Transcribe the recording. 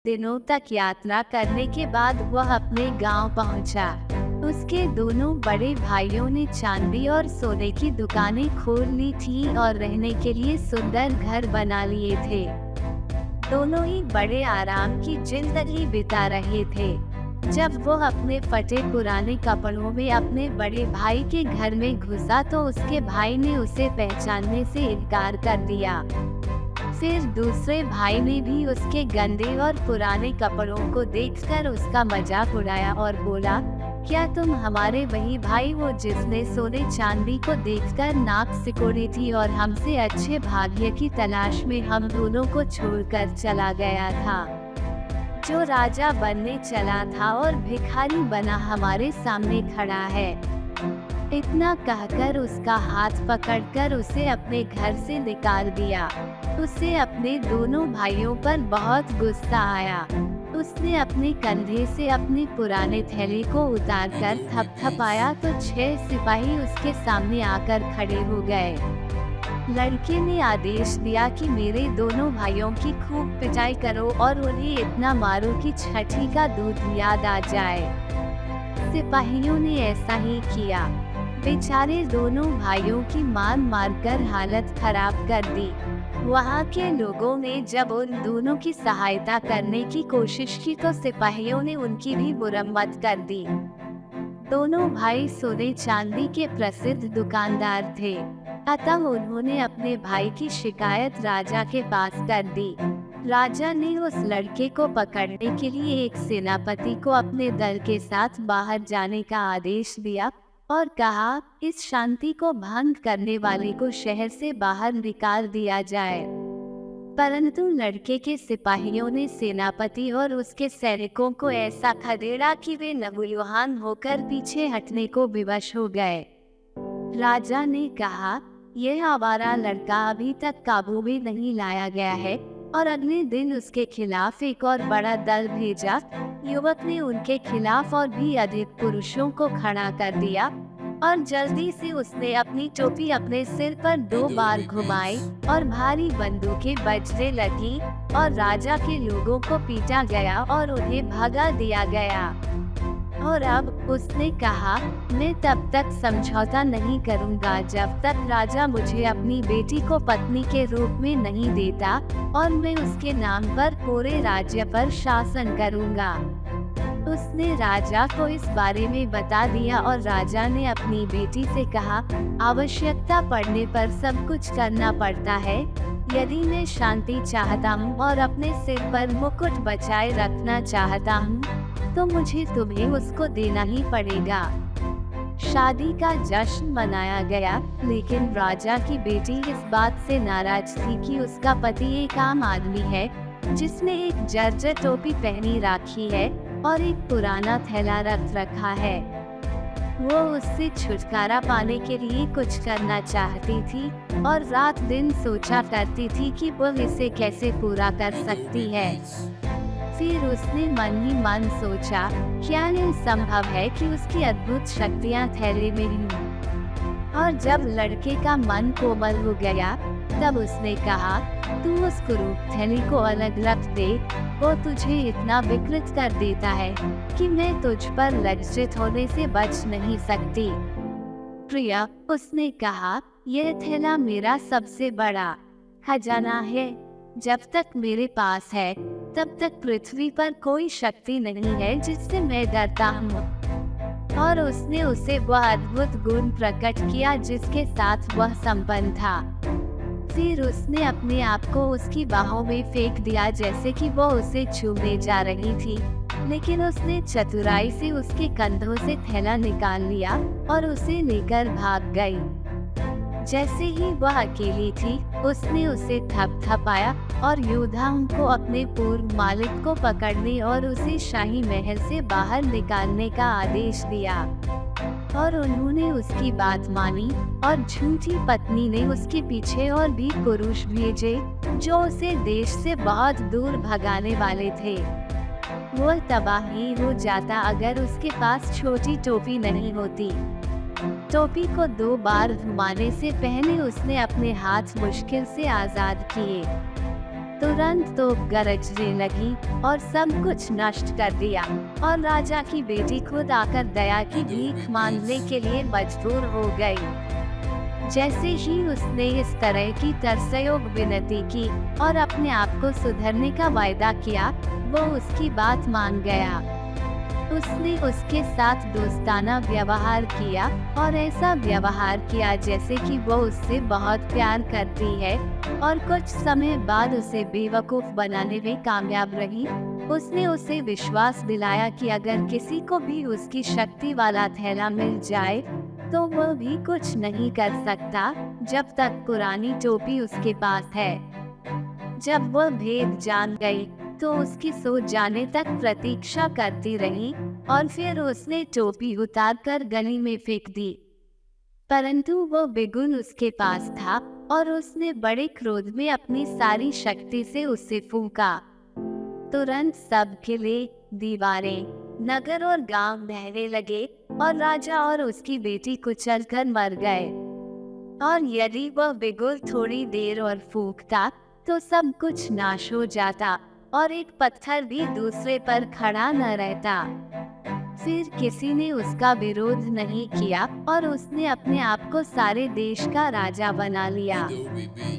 दिनों तक यात्रा करने के बाद वह अपने गांव पहुंचा। उसके दोनों बड़े भाइयों ने चांदी और सोने की दुकानें खोल ली थी और रहने के लिए सुंदर घर बना लिए थे। दोनों ही बड़े आराम की जिंदगी बिता रहे थे। जब वो अपने फटे पुराने कपड़ों में अपने बड़े भाई के घर में घुसा तो उसके भाई ने उसे पहचानने से इनकार कर दिया। फिर दूसरे भाई ने भी उसके गंदे और पुराने कपड़ों को देखकर उसका मजाक उड़ाया और बोला, क्या तुम हमारे वही भाई हो जिसने सोने चांदी को देखकर नाक सिकोड़ी थी और हमसे अच्छे भाग्य की तलाश में हम दोनों को छोड़कर चला गया था, जो राजा बनने चला था और भिखारी बना हमारे सामने खड़ा है। इतना कहकर उसका हाथ पकड़कर उसे अपने घर से निकाल दिया। उसे अपने दोनों भाइयों पर बहुत गुस्सा आया। उसने अपने कंधे से अपने पुराने थैले को उतारकर थपथपाया तो 6 सिपाही उसके सामने आकर खड़े हो गए। लड़के ने आदेश दिया कि मेरे दोनों भाइयों की खूब पिटाई करो और उन्हें इतना मारो कि छठी का दूध याद आ जाए। सिपाहियों ने ऐसा ही किया। बेचारे दोनों भाइयों की मार मारकर हालत खराब कर दी। वहाँ के लोगों ने जब उन दोनों की सहायता करने की कोशिश की तो सिपाहियों ने उनकी भी मुरम्मत कर दी। दोनों भाई सोने चांदी के प्रसिद्ध दुकानदार थे, अतः उन्होंने अपने भाई की शिकायत राजा के पास कर दी। राजा ने उस लड़के को पकड़ने के लिए एक सेनापति को अपने दल के साथ बाहर जाने का आदेश दिया और कहा, इस शांति को भंग करने वाले को शहर से बाहर निकाल दिया जाए। परंतु लड़के के सिपाहियों ने सेनापति और उसके सैनिकों को ऐसा खदेड़ा कि वे नबुलुहान होकर पीछे हटने को विवश हो गए। राजा ने कहा, यह आवारा लड़का अभी तक काबू में नहीं लाया गया है, और अगले दिन उसके खिलाफ एक और बड़ा दल भेजा। युवक ने उनके खिलाफ और भी अधिक पुरुषों को खड़ा कर दिया और जल्दी से उसने अपनी टोपी अपने सिर पर 2 बार घुमाई और भारी बंदूकें बजने लगी और राजा के लोगों को पीटा गया और उन्हें भगा दिया गया। और अब उसने कहा, मैं तब तक समझौता नहीं करूंगा जब तक राजा मुझे अपनी बेटी को पत्नी के रूप में नहीं देता, और मैं उसके नाम पर पूरे राज्य पर शासन करूंगा। उसने राजा को इस बारे में बता दिया और राजा ने अपनी बेटी से कहा, आवश्यकता पड़ने पर सब कुछ करना पड़ता है। यदि मैं शांति चाहता हूँ और अपने सिर पर मुकुट बचाए रखना चाहता हूँ तो मुझे तुम्हें उसको देना ही पड़ेगा। शादी का जश्न मनाया गया, लेकिन राजा की बेटी इस बात से नाराज थी कि उसका पति एक आम आदमी है जिसने एक जर्जर टोपी पहनी रखी है और एक पुराना थैला रख रखा है। वो उससे छुटकारा पाने के लिए कुछ करना चाहती थी और रात दिन सोचा करती थी कि वो इसे कैसे पूरा कर सकती है। फिर उसने मन ही मन सोचा, क्या यह संभव है कि उसकी अद्भुत शक्तियाँ थैले में हों? और जब लड़के का मन कोमल हो गया तब उसने कहा, तू उस कुरूप थैली को अलग रख दे, वो तुझे इतना विकृत कर देता है कि मैं तुझ पर लज्जित होने से बच नहीं सकती। प्रिया, उसने कहा, यह थैला मेरा सबसे बड़ा खजाना है। जब तक मेरे पास है तब तक पृथ्वी पर कोई शक्ति नहीं है जिससे मैं डरता हूँ। और उसने उसे वह अद्भुत गुण प्रकट किया जिसके साथ वह संपन्न था। फिर उसने अपने आप को उसकी बाहों में फेंक दिया जैसे कि वो उसे छूने जा रही थी, लेकिन उसने चतुराई से उसके कंधों से थैला निकाल लिया और उसे लेकर भाग गई। जैसे ही वह अकेली थी, उसने उसे थपथपाया और योद्धाओं को अपने पूर्व मालिक को पकड़ने और उसे शाही महल से बाहर निकालने का आदेश दिया। और उन्होंने उसकी बात मानी और झूठी पत्नी ने उसके पीछे और भी पुरुष भेजे जो उसे देश से बहुत दूर भगाने वाले थे। वो तबाही हो जाता अगर उसके पास छोटी टोपी नहीं होती। टोपी को 2 बार घुमाने से पहले उसने अपने हाथ मुश्किल से आजाद किए। तुरंत तोप गरजने लगी और सब कुछ नष्ट कर दिया और राजा की बेटी खुद आकर दया की भीख मांगने के लिए मजबूर हो गई। जैसे ही उसने इस तरह की तरसयोग विनती की और अपने आप को सुधरने का वायदा किया, वो उसकी बात मान गया। उसने उसके साथ दोस्ताना व्यवहार किया और ऐसा व्यवहार किया जैसे कि वो उससे बहुत प्यार करती है, और कुछ समय बाद उसे बेवकूफ बनाने में कामयाब रही। उसने उसे विश्वास दिलाया कि अगर किसी को भी उसकी शक्ति वाला थैला मिल जाए तो वह भी कुछ नहीं कर सकता जब तक पुरानी टोपी उसके पास है। जब वह भेद जान गई तो उसकी सो जाने तक प्रतीक्षा करती रही और फिर उसने टोपी उतारकर गली में फेंक दी। परंतु वो बिगुल उसके पास था और उसने बड़े क्रोध में अपनी सारी शक्ति से उसे फूंका। तुरंत सब किले, दीवारें, नगर और गांव बहने लगे और राजा और उसकी बेटी कुचलकर मर गए। और यदि वह बिगुल थोड़ी देर और फूंकता तो सब कुछ नाश हो जाता और एक पत्थर भी दूसरे पर खड़ा न रहता। फिर किसी ने उसका विरोध नहीं किया और उसने अपने आप को सारे देश का राजा बना लिया।